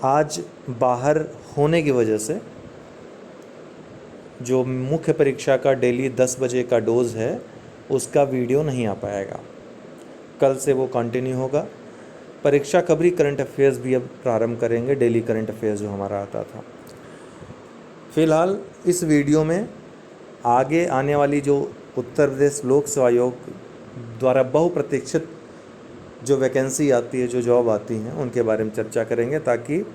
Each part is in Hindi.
आज बाहर होने की वजह से जो मुख्य परीक्षा का डेली 10 बजे का डोज़ है उसका वीडियो नहीं आ पाएगा। कल से वो कंटिन्यू होगा। परीक्षा खबरी करंट अफेयर्स भी अब प्रारंभ करेंगे, डेली करंट अफेयर्स जो हमारा आता था। फ़िलहाल इस वीडियो में आगे आने वाली जो उत्तर प्रदेश लोक सेवा आयोग द्वारा बहुप्रतीक्षित जो वैकेंसी आती है, जो जॉब आती हैं, उनके बारे में चर्चा करेंगे ताकि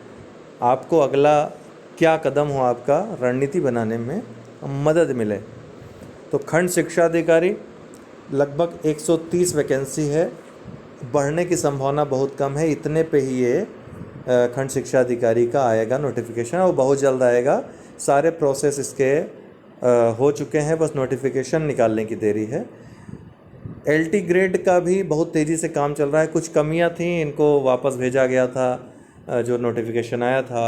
आपको अगला क्या कदम हो आपका रणनीति बनाने में मदद मिले। तो खंड शिक्षा अधिकारी लगभग 130 वैकेंसी है, बढ़ने की संभावना बहुत कम है। इतने पे ही ये खंड शिक्षा अधिकारी का आएगा नोटिफिकेशन, और बहुत जल्द आएगा। सारे प्रोसेस इसके हो चुके हैं, बस नोटिफिकेशन निकालने की देरी है। एलटी ग्रेड का भी बहुत तेज़ी से काम चल रहा है। कुछ कमियां थी, इनको वापस भेजा गया था। जो नोटिफिकेशन आया था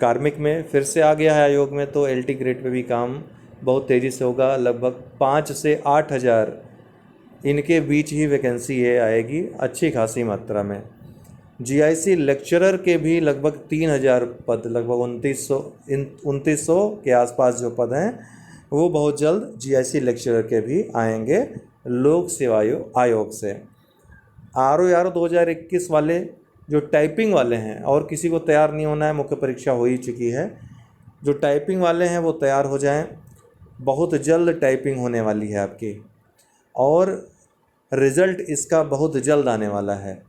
कार्मिक में फिर से आ गया है आयोग में, तो एलटी ग्रेड पे भी काम बहुत तेज़ी से होगा। लगभग 5 से 8 हज़ार इनके बीच ही वैकेंसी ये आएगी, अच्छी खासी मात्रा में। जीआईसी लेक्चरर के भी लगभग 3000 पद, लगभग 2900 के आसपास जो पद हैं, वो बहुत जल्द जीआईसी लेक्चरर के भी आएंगे लोक सेवा आयोग से। आर 2021 वाले जो टाइपिंग वाले हैं, और किसी को तैयार नहीं होना है, मुख्य परीक्षा हो ही चुकी है। जो टाइपिंग वाले हैं वो तैयार हो जाएं, बहुत जल्द टाइपिंग होने वाली है आपकी, और रिज़ल्ट इसका बहुत जल्द आने वाला है।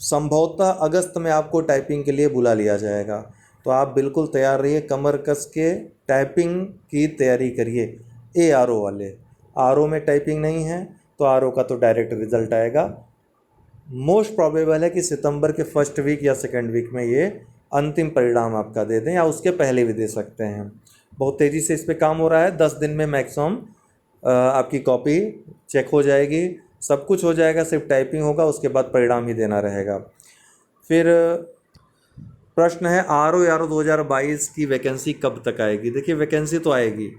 संभवतः अगस्त में आपको टाइपिंग के लिए बुला लिया जाएगा, तो आप बिल्कुल तैयार रहिए, कमर कस के टाइपिंग की तैयारी करिए। ARO वाले, RO में टाइपिंग नहीं है तो RO का तो डायरेक्ट रिज़ल्ट आएगा। मोस्ट प्रोबेबल है कि सितंबर के फर्स्ट वीक या सेकेंड वीक में ये अंतिम परिणाम आपका दे दें, या उसके पहले भी दे सकते हैं। बहुत तेज़ी से इस पर काम हो रहा है। 10 दिन में मैक्सिमम आपकी कॉपी चेक हो जाएगी, सब कुछ हो जाएगा, सिर्फ टाइपिंग होगा, उसके बाद परिणाम ही देना रहेगा। फिर प्रश्न है RO 2022 की वैकेंसी कब तक आएगी। देखिए, वैकेंसी तो आएगी,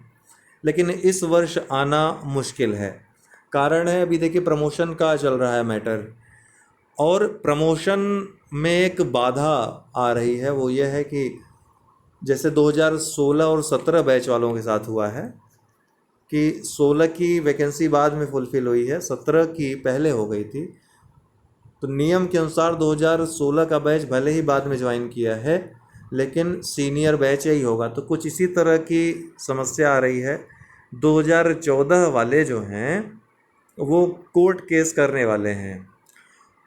लेकिन इस वर्ष आना मुश्किल है। कारण है, अभी देखिए प्रमोशन का चल रहा है मैटर, और प्रमोशन में एक बाधा आ रही है। वो ये है कि जैसे 2016 और 17 बैच वालों के साथ हुआ है कि 16 की वैकेंसी बाद में फुलफ़िल हुई है, 17 की पहले हो गई थी। तो नियम के अनुसार 2016 का बैच भले ही बाद में ज्वाइन किया है, लेकिन सीनियर बैच यही होगा। तो कुछ इसी तरह की समस्या आ रही है। 2014 वाले जो हैं वो कोर्ट केस करने वाले हैं,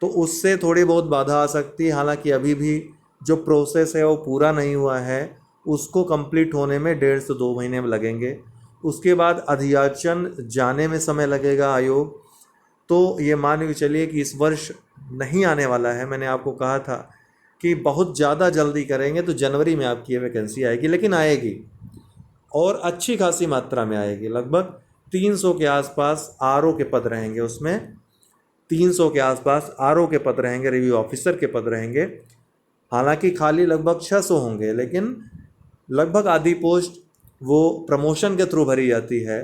तो उससे थोड़ी बहुत बाधा आ सकती है। हालांकि अभी भी जो प्रोसेस है वो पूरा नहीं हुआ है, उसको कंप्लीट होने में 1.5 से 2 महीने में लगेंगे। उसके बाद अधियाचन जाने में समय लगेगा आयोग। तो ये मान के चलिए कि इस वर्ष नहीं आने वाला है। मैंने आपको कहा था कि बहुत ज़्यादा जल्दी करेंगे तो जनवरी में आपकी ये वैकेंसी आएगी, लेकिन आएगी, और अच्छी खासी मात्रा में आएगी। लगभग 300 के आसपास RO के पद रहेंगे उसमें, 300 के आसपास RO के पद रहेंगे, रिव्यू ऑफिसर के पद रहेंगे। हालांकि खाली लगभग 600 होंगे, लेकिन लगभग आधी पोस्ट वो प्रमोशन के थ्रू भरी जाती है।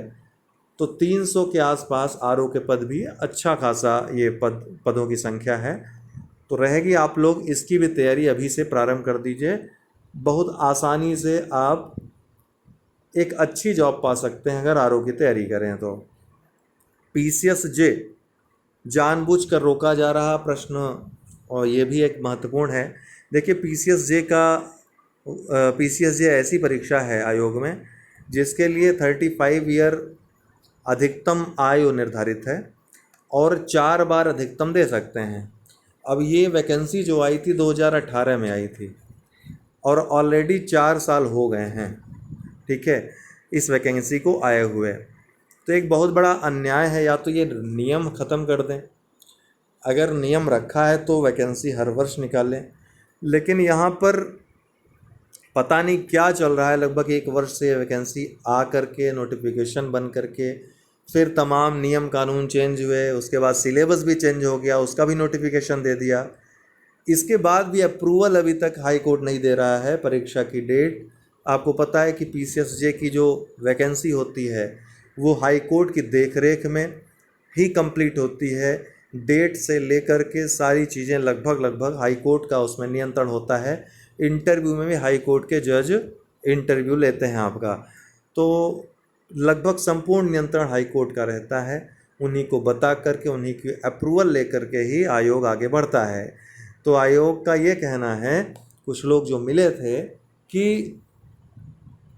तो 300 के आसपास RO के पद भी अच्छा खासा ये पदों की संख्या है, तो रहेगी। आप लोग इसकी भी तैयारी अभी से प्रारंभ कर दीजिए। बहुत आसानी से आप एक अच्छी जॉब पा सकते हैं अगर RO की तैयारी करें तो। PCSJ जानबूझकर रोका जा रहा प्रश्न, और ये भी एक महत्वपूर्ण है। देखिए, PCSJ ऐसी परीक्षा है आयोग में जिसके लिए 35 ईयर अधिकतम आयु निर्धारित है, और 4 बार अधिकतम दे सकते हैं। अब ये वैकेंसी जो आई थी 2018 में आई थी, और ऑलरेडी 4 साल हो गए हैं, ठीक है, इस वैकेंसी को आए हुए। तो एक बहुत बड़ा अन्याय है। या तो ये नियम ख़त्म कर दें, अगर नियम रखा है तो वैकेंसी हर वर्ष निकालें, लेकिन यहाँ पर पता नहीं क्या चल रहा है। लगभग 1 वर्ष से वैकेंसी आ करके, नोटिफिकेशन बन करके, फिर तमाम नियम कानून चेंज हुए, उसके बाद सिलेबस भी चेंज हो गया, उसका भी नोटिफिकेशन दे दिया। इसके बाद भी अप्रूवल अभी तक हाई कोर्ट नहीं दे रहा है परीक्षा की डेट। आपको पता है कि PCSJ की जो वैकेंसी होती है वो हाई कोर्ट की देखरेख में ही कंप्लीट होती है। डेट से लेकर के सारी चीज़ें लगभग हाई कोर्ट का उसमें नियंत्रण होता है। इंटरव्यू में भी हाई कोर्ट के जज इंटरव्यू लेते हैं आपका, तो लगभग संपूर्ण नियंत्रण हाई कोर्ट का रहता है। उन्हीं को बता करके, उन्हीं की अप्रूवल लेकर के ही आयोग आगे बढ़ता है। तो आयोग का ये कहना है, कुछ लोग जो मिले थे, कि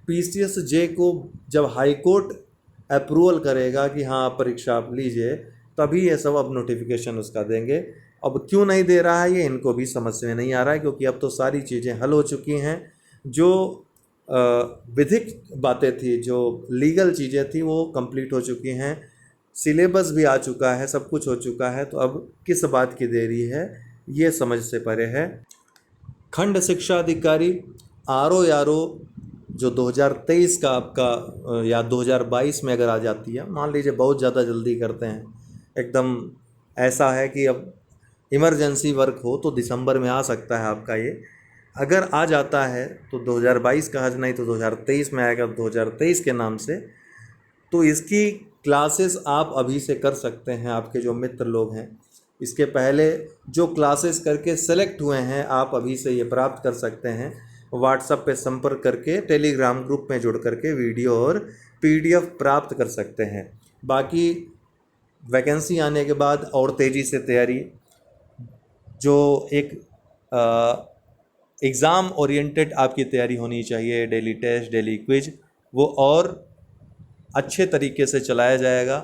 पीसीएस जे को जब हाई कोर्ट अप्रूवल करेगा कि हाँ आप परीक्षा आप लीजिए, तभी ये सब अब नोटिफिकेशन उसका देंगे। अब क्यों नहीं दे रहा है ये इनको भी समझ में नहीं आ रहा है, क्योंकि अब तो सारी चीज़ें हल हो चुकी हैं। जो विधिक बातें थी, जो लीगल चीज़ें थी, वो कंप्लीट हो चुकी हैं। सिलेबस भी आ चुका है, सब कुछ हो चुका है। तो अब किस बात की देरी है, ये समझ से परे है। खंड शिक्षा अधिकारी आरओ जो 2023 का आपका या 2022 में अगर आ जाती है, मान लीजिए बहुत ज़्यादा जल्दी करते हैं, एकदम ऐसा है कि अब इमरजेंसी वर्क हो तो दिसंबर में आ सकता है आपका ये। अगर आ जाता है तो 2022 का हज नहीं तो 2023 में आएगा, 2023 के नाम से। तो इसकी क्लासेस आप अभी से कर सकते हैं, आपके जो मित्र लोग हैं। इसके पहले जो क्लासेस करके सेलेक्ट हुए हैं, आप अभी से ये प्राप्त कर सकते हैं। व्हाट्सएप पे संपर्क करके, टेलीग्राम ग्रुप में जुड़ करके वीडियो और पीडीएफ प्राप्त कर सकते हैं। बाकी वैकेंसी आने के बाद और तेज़ी से तैयारी, जो एक एग्ज़ाम ओरिएंटेड आपकी तैयारी होनी चाहिए, डेली टेस्ट, डेली क्विज, वो और अच्छे तरीके से चलाया जाएगा।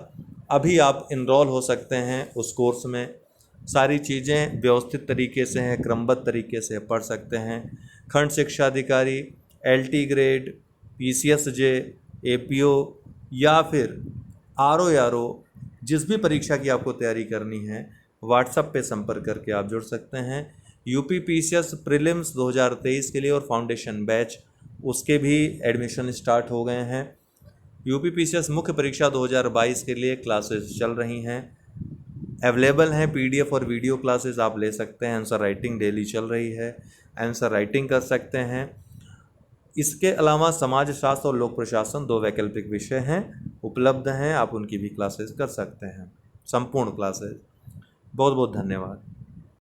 अभी आप इनरोल हो सकते हैं उस कोर्स में। सारी चीज़ें व्यवस्थित तरीके से हैं, क्रमबद्ध तरीके से पढ़ सकते हैं। खंड शिक्षा अधिकारी, एलटी ग्रेड, पीसीएस जे, एपीओ या फिर आरओ जिस भी परीक्षा की आपको तैयारी करनी है, व्हाट्सएप पे संपर्क करके आप जुड़ सकते हैं। यूपी पीसीएस प्रीलिम्स 2023 के लिए और फाउंडेशन बैच, उसके भी एडमिशन स्टार्ट हो गए हैं। यूपी पीसीएस मुख्य परीक्षा 2022 के लिए क्लासेस चल रही हैं, अवेलेबल हैं पीडीएफ और वीडियो क्लासेस आप ले सकते हैं। आंसर राइटिंग डेली चल रही है, आंसर राइटिंग कर सकते हैं। इसके अलावा समाज शास्त्र और लोक प्रशासन 2 वैकल्पिक विषय हैं, उपलब्ध हैं, आप उनकी भी क्लासेस कर सकते हैं, संपूर्ण क्लासेस। बहुत बहुत धन्यवाद।